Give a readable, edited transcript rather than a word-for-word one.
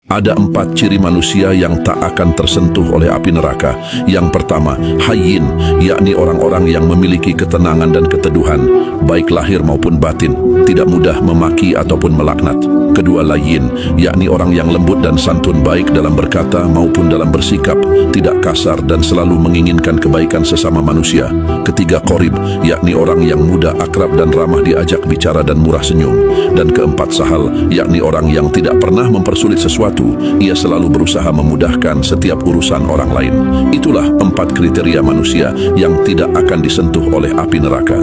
Ada 4 ciri manusia yang tak akan tersentuh oleh api neraka. Yang pertama, hayyin, yakni orang-orang yang memiliki ketenangan dan keteduhan, baik lahir maupun batin, tidak mudah memaki ataupun melaknat. Kedua, layyin, yakni orang yang lembut dan santun, baik dalam berkata maupun dalam bersikap, tidak kasar dan selalu menginginkan kebaikan sesama manusia. Ketiga, qorib, yakni orang yang mudah akrab dan ramah diajak bicara dan murah senyum. Dan keempat, sahal, yakni orang yang tidak pernah mempersulit sesuatu, ia selalu berusaha memudahkan setiap urusan orang lain. Itulah 4 kriteria manusia yang tidak akan disentuh oleh api neraka.